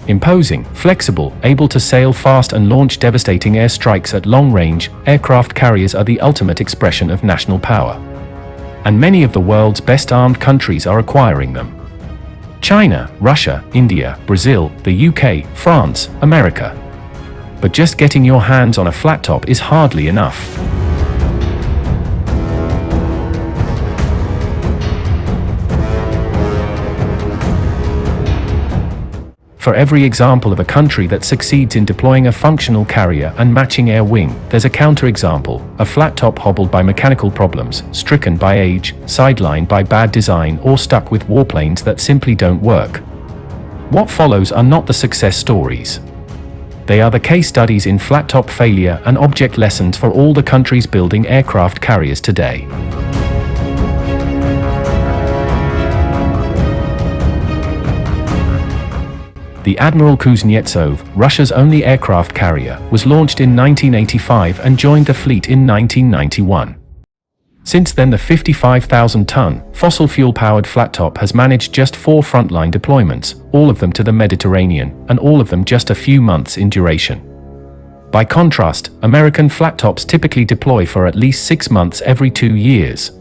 Imposing, flexible, able to sail fast and launch devastating air strikes at long range, aircraft carriers are the ultimate expression of national power. And many of the world's best armed countries are acquiring them. China, Russia, India, Brazil, the UK, France, America. But just getting your hands on a flat top is hardly enough. For every example of a country that succeeds in deploying a functional carrier and matching air wing, there's a counterexample, a flat top hobbled by mechanical problems, stricken by age, sidelined by bad design, or stuck with warplanes that simply don't work. What follows are not the success stories. They are the case studies in flat top failure and object lessons for all the countries building aircraft carriers today. The Admiral Kuznetsov, Russia's only aircraft carrier, was launched in 1985 and joined the fleet in 1991. Since then, the 55,000-ton, fossil fuel-powered flat top has managed just 4 frontline deployments, all of them to the Mediterranean, and all of them just a few months in duration. By contrast, American flat tops typically deploy for at least 6 months every 2 years.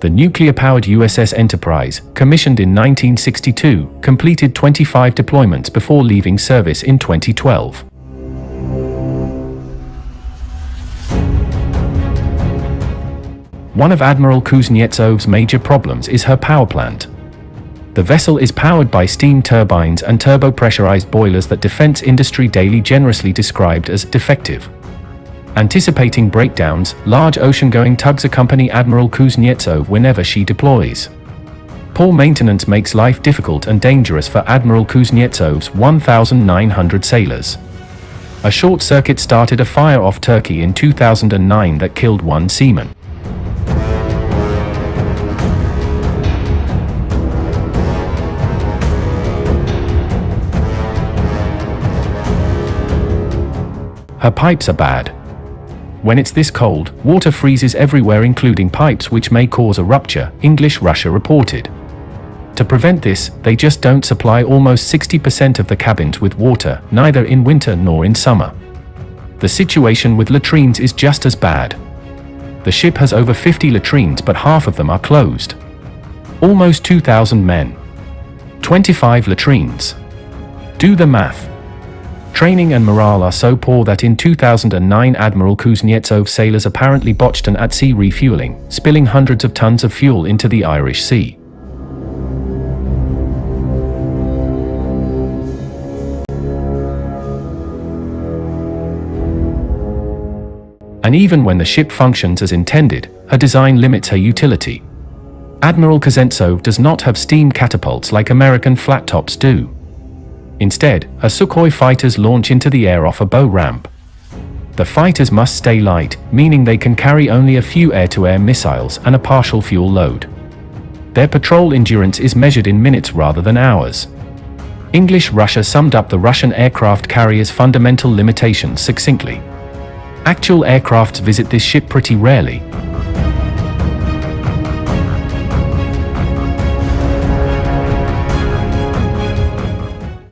The nuclear-powered USS Enterprise, commissioned in 1962, completed 25 deployments before leaving service in 2012. One of Admiral Kuznetsov's major problems is her power plant. The vessel is powered by steam turbines and turbo-pressurized boilers that defense industry daily generously described as defective. Anticipating breakdowns, large ocean-going tugs accompany Admiral Kuznetsov whenever she deploys. Poor maintenance makes life difficult and dangerous for Admiral Kuznetsov's 1,900 sailors. A short circuit started a fire off Turkey in 2009 that killed 1 seaman. Her pipes are bad. When it's this cold, water freezes everywhere, including pipes, which may cause a rupture, English Russia reported. To prevent this, they just don't supply almost 60% of the cabins with water, neither in winter nor in summer. The situation with latrines is just as bad. The ship has over 50 latrines, but half of them are closed. Almost 2,000 men. 25 latrines. Do the math. Training and morale are so poor that in 2009 Admiral Kuznetsov sailors apparently botched an at-sea refueling, spilling hundreds of tons of fuel into the Irish Sea. And even when the ship functions as intended, her design limits her utility. Admiral Kuznetsov does not have steam catapults like American flat tops do. Instead, her Sukhoi fighters launch into the air off a bow ramp. The fighters must stay light, meaning they can carry only a few air-to-air missiles and a partial fuel load. Their patrol endurance is measured in minutes rather than hours. English Russia summed up the Russian aircraft carrier's fundamental limitations succinctly. Actual aircrafts visit this ship pretty rarely.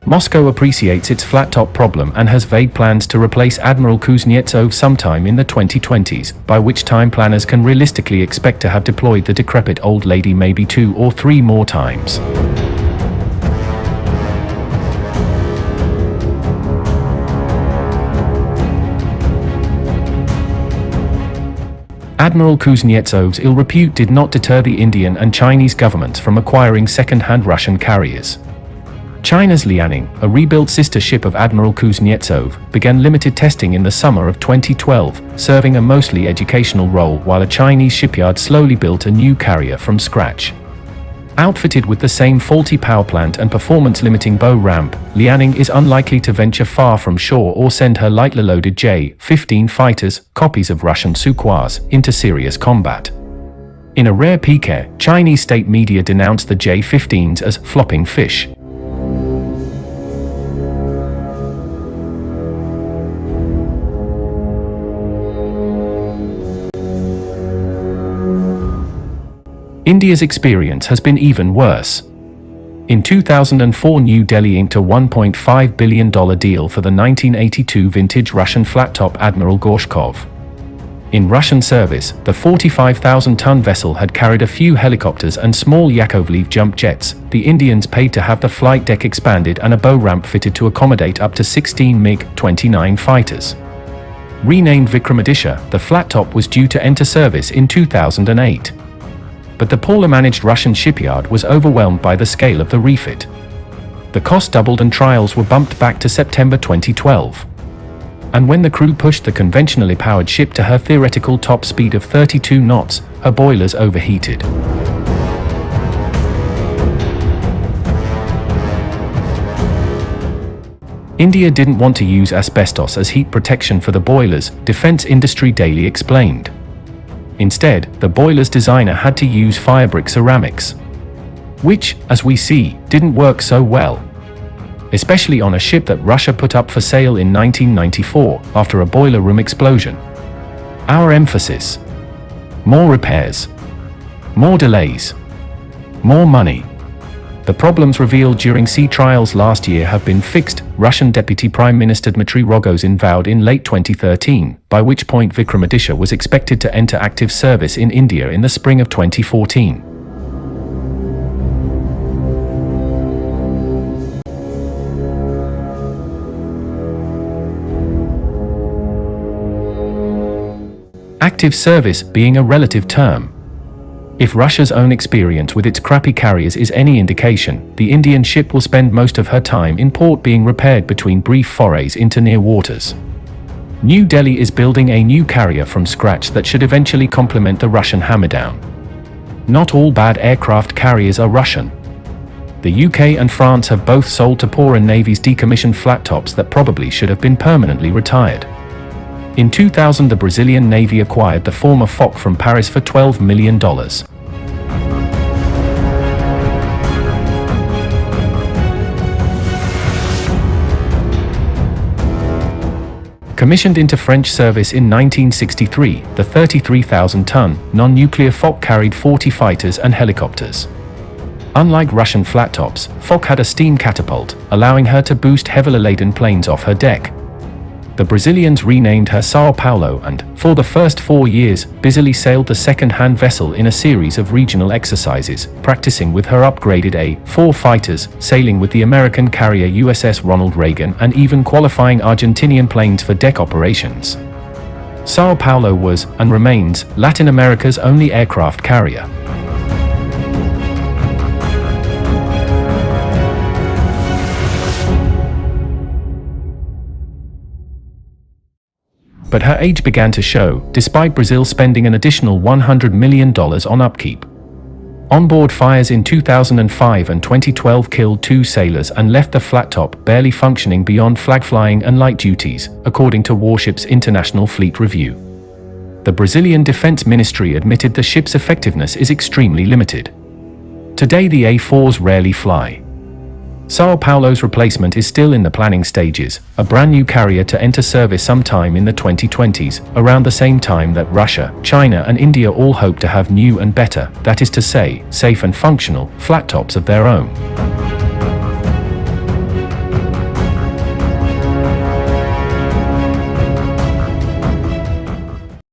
Moscow appreciates its flat-top problem and has vague plans to replace Admiral Kuznetsov sometime in the 2020s, by which time planners can realistically expect to have deployed the decrepit old lady maybe 2 or 3 more times. Admiral Kuznetsov's ill repute did not deter the Indian and Chinese governments from acquiring second-hand Russian carriers. China's Liaoning, a rebuilt sister ship of Admiral Kuznetsov, began limited testing in the summer of 2012, serving a mostly educational role while a Chinese shipyard slowly built a new carrier from scratch. Outfitted with the same faulty power plant and performance-limiting bow ramp, Liaoning is unlikely to venture far from shore or send her lightly loaded J-15 fighters, copies of Russian Sukhois, into serious combat. In a rare pique, Chinese state media denounced the J-15s as flopping fish. India's experience has been even worse. In 2004, New Delhi inked a $1.5 billion deal for the 1982 vintage Russian flat-top Admiral Gorshkov. In Russian service, the 45,000-ton vessel had carried a few helicopters and small Yakovlev jump jets. The Indians paid to have the flight deck expanded and a bow ramp fitted to accommodate up to 16 MiG-29 fighters. Renamed Vikramaditya, the flat-top was due to enter service in 2008. But the poorly managed Russian shipyard was overwhelmed by the scale of the refit. The cost doubled and trials were bumped back to September 2012. And when the crew pushed the conventionally powered ship to her theoretical top speed of 32 knots, her boilers overheated. India didn't want to use asbestos as heat protection for the boilers, Defense Industry Daily explained. Instead, the boiler's designer had to use firebrick ceramics, which, as we see, didn't work so well, especially on a ship that Russia put up for sale in 1994 after a boiler room explosion. Our emphasis: more repairs, more delays, more money. The problems revealed during sea trials last year have been fixed, Russian Deputy Prime Minister Dmitry Rogozin vowed in late 2013, by which point Vikramaditya was expected to enter active service in India in the spring of 2014. Active service being a relative term. If Russia's own experience with its crappy carriers is any indication, the Indian ship will spend most of her time in port being repaired between brief forays into near waters. New Delhi is building a new carrier from scratch that should eventually complement the Russian Hammerdown. Not all bad aircraft carriers are Russian. The UK and France have both sold to foreign navies decommissioned flat tops that probably should have been permanently retired. In 2000, the Brazilian Navy acquired the former Foch from Paris for $12 million. Commissioned into French service in 1963, the 33,000-ton, non-nuclear Foch carried 40 fighters and helicopters. Unlike Russian flat-tops, Foch had a steam catapult, allowing her to boost heavily laden planes off her deck. The Brazilians renamed her Sao Paulo and, for the first 4 years, busily sailed the second-hand vessel in a series of regional exercises, practicing with her upgraded A-4 fighters, sailing with the American carrier USS Ronald Reagan, and even qualifying Argentinian planes for deck operations. Sao Paulo was, and remains, Latin America's only aircraft carrier. But her age began to show, despite Brazil spending an additional $100 million on upkeep. Onboard fires in 2005 and 2012 killed 2 sailors and left the flat-top barely functioning beyond flag flying and light duties, according to Warships International Fleet Review. The Brazilian Defense Ministry admitted the ship's effectiveness is extremely limited. Today the A4s rarely fly. Sao Paulo's replacement is still in the planning stages, a brand new carrier to enter service sometime in the 2020s, around the same time that Russia, China and India all hope to have new and better, that is to say, safe and functional, flat tops of their own.